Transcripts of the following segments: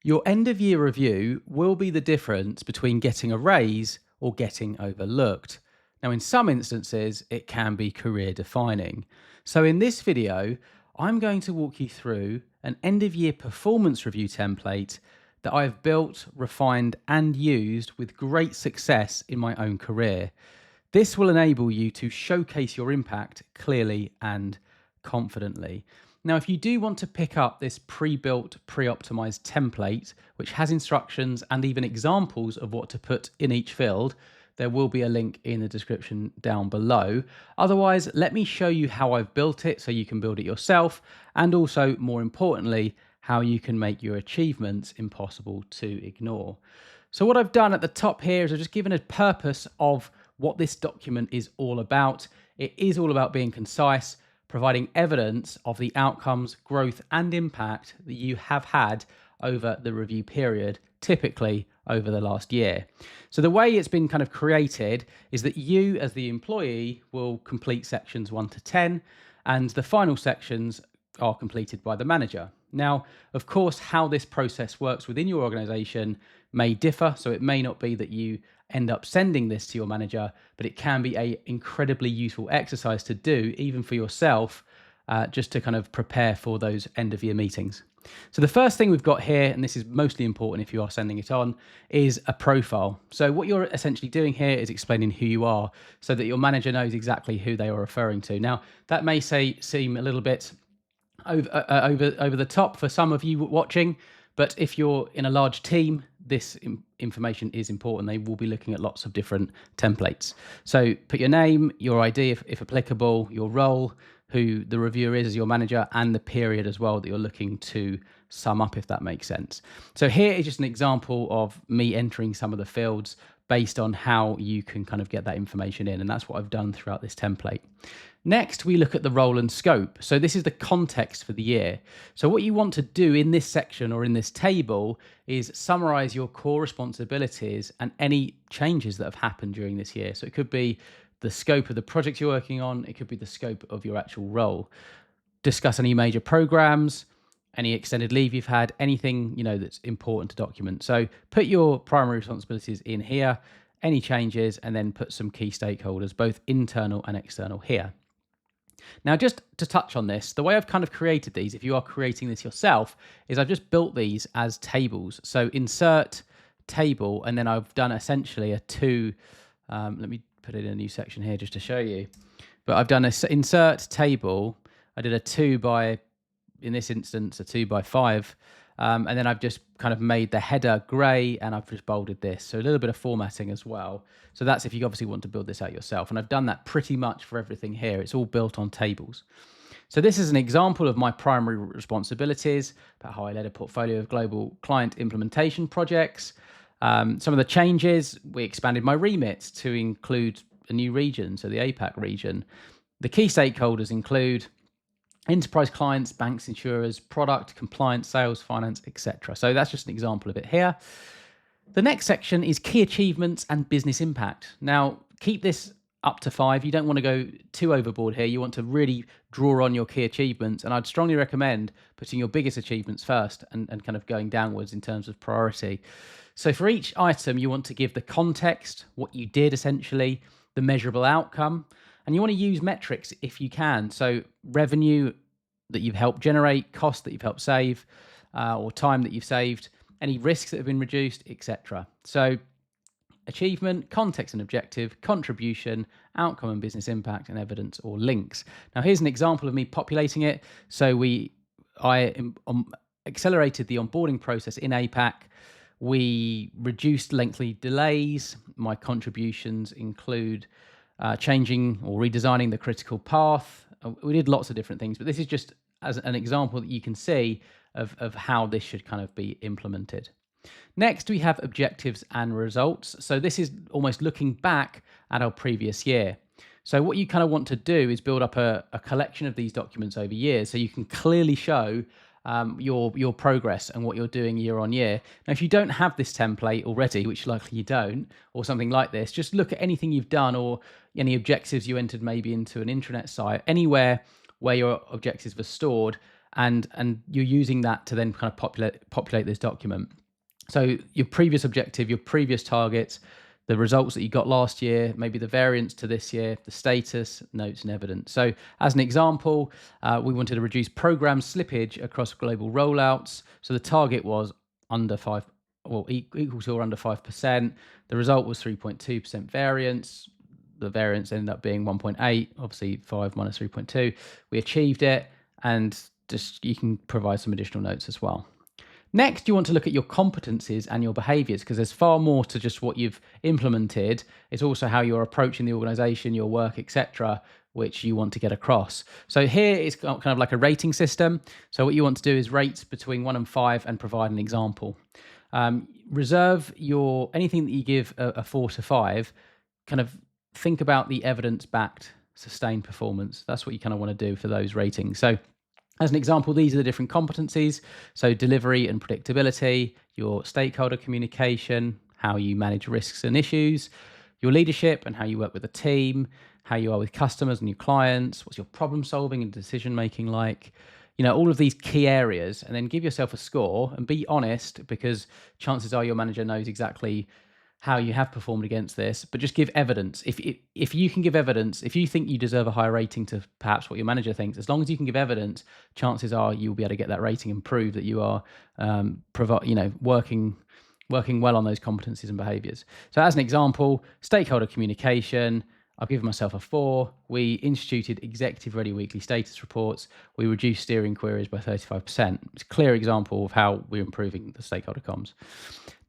Your end of year review will be the difference between getting a raise or getting overlooked. Now, in some instances, it can be career defining. So, in this video, I'm going to walk you through an end of year performance review template that I've built, refined, and used with great success in my own career. This will enable you to showcase your impact clearly and confidently. Now, if you do want to pick up this pre-built, pre-optimized template, which has instructions and even examples of what to put in each field, there will be a link in the description down below. Otherwise, let me show you how I've built it so you can build it yourself, and also, more importantly, how you can make your achievements impossible to ignore. So what I've done at the top here is I've just given a purpose of what this document is all about. It is all about being concise, providing evidence of the outcomes, growth, and impact that you have had over the review period, typically over the last year. So the way it's been kind of created is that you, as the employee, will complete sections 1 to 10, and the final sections are completed by the manager. Now, of course, how this process works within your organization may differ. So it may not be that you end up sending this to your manager, but it can be an incredibly useful exercise to do, even for yourself, just to kind of prepare for those end of year meetings. So the first thing we've got here, and this is mostly important if you are sending it on, is a profile. So what you're essentially doing here is explaining who you are so that your manager knows exactly who they are referring to. Now, that may seem a little bit over the top for some of you watching, but if you're in a large team, this information is important. They will be looking at lots of different templates. So put your name, your ID if applicable, your role, who the reviewer is as your manager, and the period as well that you're looking to sum up, if that makes sense. So here is just an example of me entering some of the fields based on how you can kind of get that information in, and that's what I've done throughout this template. Next, we look at the role and scope. So this is the context for the year. So what you want to do in this section or in this table is summarize your core responsibilities and any changes that have happened during this year. So it could be the scope of the project you're working on. It could be the scope of your actual role. Discuss any major programs, any extended leave you've had, anything, that's important to document. So put your primary responsibilities in here, any changes, and then put some key stakeholders, both internal and external, here. Now, just to touch on this, the way I've kind of created these, if you are creating this yourself, is I've just built these as tables. So insert table, and then I've done essentially a two, let me put it in a new section here just to show you. But I've done a insert table. I did a 2 by, in this instance, a 2 by 5. And then I've just kind of made the header gray, and I've just bolded this. So a little bit of formatting as well. So that's if you obviously want to build this out yourself. And I've done that pretty much for everything here. It's all built on tables. So this is an example of my primary responsibilities, about how I led a portfolio of global client implementation projects. Some of the changes, we expanded my remit to include a new region, so the APAC region. The key stakeholders include enterprise clients, banks, insurers, product, compliance, sales, finance, etc. So that's just an example of it here. The next section is key achievements and business impact. Now, keep this up to 5. You don't want to go too overboard here. You want to really draw on your key achievements, and I'd strongly recommend putting your biggest achievements first and kind of going downwards in terms of priority. So for each item, you want to give the context, what you did essentially, the measurable outcome, and you want to use metrics if you can. So revenue that you've helped generate, cost that you've helped save, or time that you've saved, any risks that have been reduced, etc. So achievement, context and objective, contribution, outcome and business impact, and evidence or links. Now here's an example of me populating it. So I accelerated the onboarding process in APAC. We reduced lengthy delays. My contributions include changing or redesigning the critical path. We did lots of different things, but this is just as an example that you can see of how this should kind of be implemented. Next, we have objectives and results. So this is almost looking back at our previous year. So what you kind of want to do is build up a collection of these documents over years so you can clearly show your progress and what you're doing year on year. Now, if you don't have this template already, which likely you don't, or something like this, just look at anything you've done or any objectives you entered maybe into an intranet site, anywhere where your objectives were stored, and you're using that to then kind of populate this document. So your previous objective, your previous targets, the results that you got last year, maybe the variance to this year, the status, notes, and evidence. So as an example, we wanted to reduce program slippage across global rollouts. So the target was under 5, well, equal to or under 5%. The result was 3.2% variance. The variance ended up being 1.8, obviously 5 minus 3.2. We achieved it, and just you can provide some additional notes as well. Next, you want to look at your competencies and your behaviors, because there's far more to just what you've implemented. It's also how you're approaching the organization, your work, etc., which you want to get across. So here it's kind of like a rating system. So what you want to do is rate between 1 and 5 and provide an example. Reserve your anything that you give a 4 to 5, kind of think about the evidence-backed sustained performance. That's what you kind of want to do for those ratings. So as an example, these are the different competencies. So delivery and predictability, your stakeholder communication, how you manage risks and issues, your leadership and how you work with a team, how you are with customers and your clients, what's your problem solving and decision making like, all of these key areas, and then give yourself a score and be honest, because chances are your manager knows exactly how you have performed against this, but just give evidence. If you can give evidence, if you think you deserve a higher rating to perhaps what your manager thinks, as long as you can give evidence, chances are you'll be able to get that rating and prove that you are working well on those competencies and behaviors. So as an example, stakeholder communication, I've given myself a 4. We instituted executive-ready weekly status reports. We reduced steering queries by 35%. It's a clear example of how we're improving the stakeholder comms.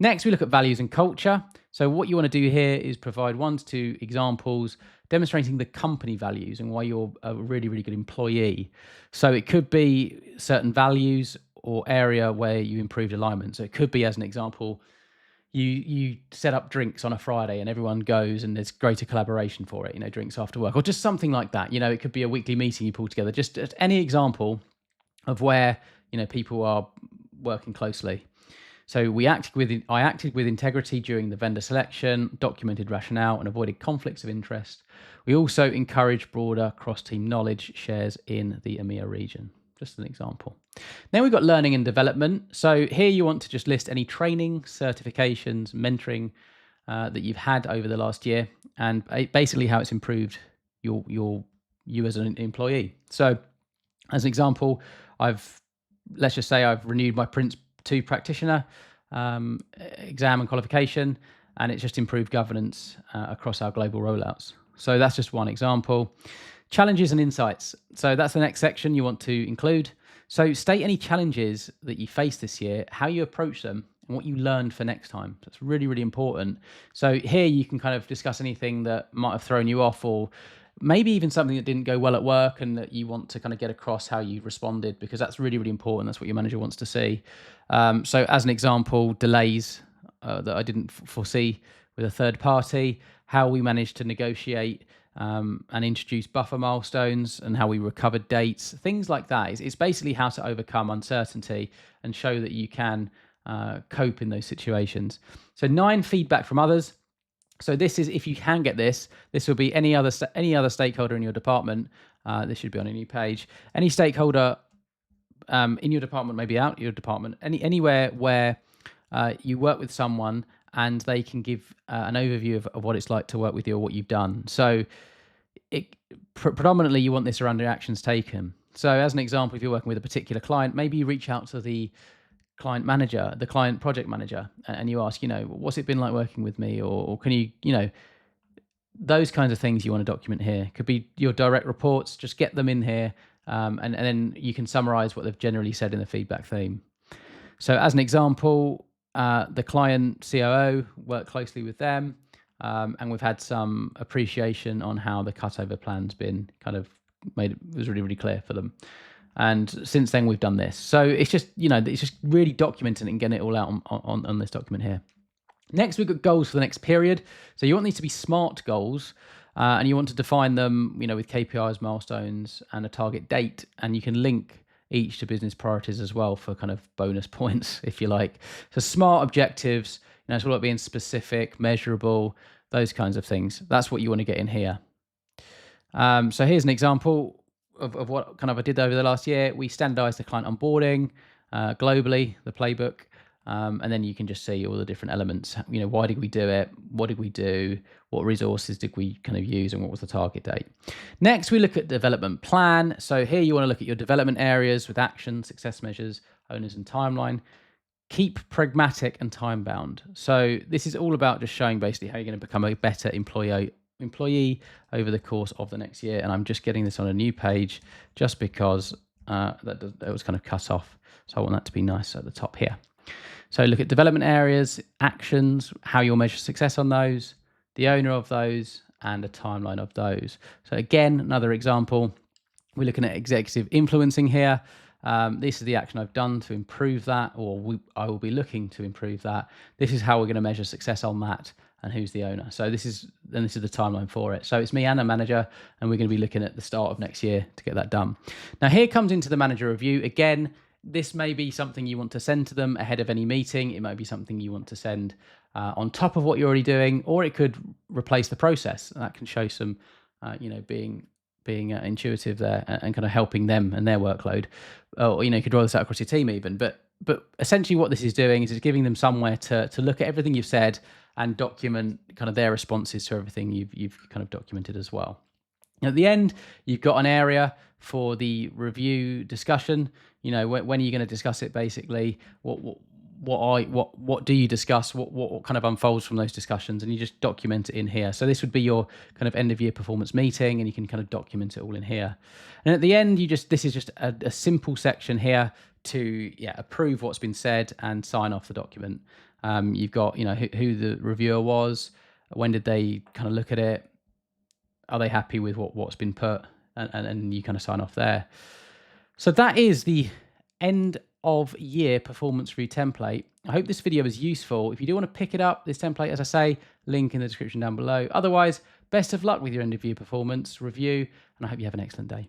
Next, we look at values and culture. So what you want to do here is provide 1 to 2 examples demonstrating the company values and why you're a really, really good employee. So it could be certain values or area where you improved alignment. So it could be, as an example, you set up drinks on a Friday and everyone goes and there's greater collaboration for it, drinks after work, or just something like that. It could be a weekly meeting you pull together, just any example of where, people are working closely. So I acted with integrity during the vendor selection, documented rationale and avoided conflicts of interest. We also encourage broader cross-team knowledge shares in the EMEA region. Just an example. Then we've got learning and development. So here you want to just list any training, certifications, mentoring that you've had over the last year, and basically how it's improved you as an employee. So as an example, let's just say I've renewed my Prince 2 practitioner exam and qualification, and it's just improved governance across our global rollouts. So that's just one example. Challenges and insights. So that's the next section you want to include. So state any challenges that you faced this year, how you approach them, and what you learned for next time. That's really, really important. So here you can kind of discuss anything that might have thrown you off, or maybe even something that didn't go well at work and that you want to kind of get across how you responded, because that's really, really important. That's what your manager wants to see. So as an example, delays that I didn't foresee with a third party, how we managed to negotiate and introduce buffer milestones, and how we recovered dates, things like that. It's basically how to overcome uncertainty and show that you can cope in those situations. So 9, feedback from others. So this is, if you can get this will be any other stakeholder in your department. This should be on a new page. Any stakeholder in your department, maybe out your department, anywhere where you work with someone and they can give an overview of what it's like to work with you or what you've done. So predominantly you want this around the actions taken. So as an example, if you're working with a particular client, maybe you reach out to the client manager, the client project manager, and you ask, what's it been like working with me? Or can you, those kinds of things you want to document here. Could be your direct reports, just get them in here, and then you can summarize what they've generally said in the feedback theme. So as an example, the client COO, worked closely with them, and we've had some appreciation on how the cutover plan's been kind of made. It was really, really clear for them. And since then we've done this. So it's just, it's just really documenting it and getting it all out on this document here. Next, we've got goals for the next period. So you want these to be SMART goals, and you want to define them, with KPIs, milestones, and a target date. And you can link each to business priorities as well for kind of bonus points, if you like. So SMART objectives, it's all about being specific, measurable, those kinds of things. That's what you want to get in here. So here's an example. of what kind of I did over the last year. We standardized the client onboarding globally, the playbook. And then you can just see all the different elements. Why did we do it? What did we do? What resources did we kind of use? And what was the target date? Next, we look at development plan. So here you want to look at your development areas with action, success measures, owners, and timeline. Keep pragmatic and time bound. So this is all about just showing basically how you're going to become a better employee over the course of the next year. And I'm just getting this on a new page just because that was kind of cut off. So I want that to be nice at the top here. So look at development areas, actions, how you'll measure success on those, the owner of those, and a timeline of those. So again, another example, we're looking at executive influencing here. This is the action I've done to improve that, or I will be looking to improve that. This is how we're going to measure success on that, and who's the owner. So this is the timeline for it. So it's me and a manager, and we're going to be looking at the start of next year to get that done. Now here comes into the manager review. Again, this may be something you want to send to them ahead of any meeting. It might be something you want to send on top of what you're already doing, or it could replace the process. And that can show some, being intuitive there and kind of helping them and their workload. Or you could roll this out across your team even. But essentially, what this is doing is it's giving them somewhere to look at everything you've said and document kind of their responses to everything you've kind of documented as well. At the end, you've got an area for the review discussion. When are you going to discuss it? Basically, what do you discuss? What kind of unfolds from those discussions, and you just document it in here. So this would be your kind of end of year performance meeting, and you can kind of document it all in here. And at the end, this is just a simple section here to approve what's been said and sign off the document. You've got who the reviewer was, when did they kind of look at it. Are they happy with what's been put? And you kind of sign off there. So that is the end of year performance review template. I hope this video was useful. If you do want to pick it up, this template, as I say, link in the description down below. Otherwise, best of luck with your end of year performance review, and I hope you have an excellent day.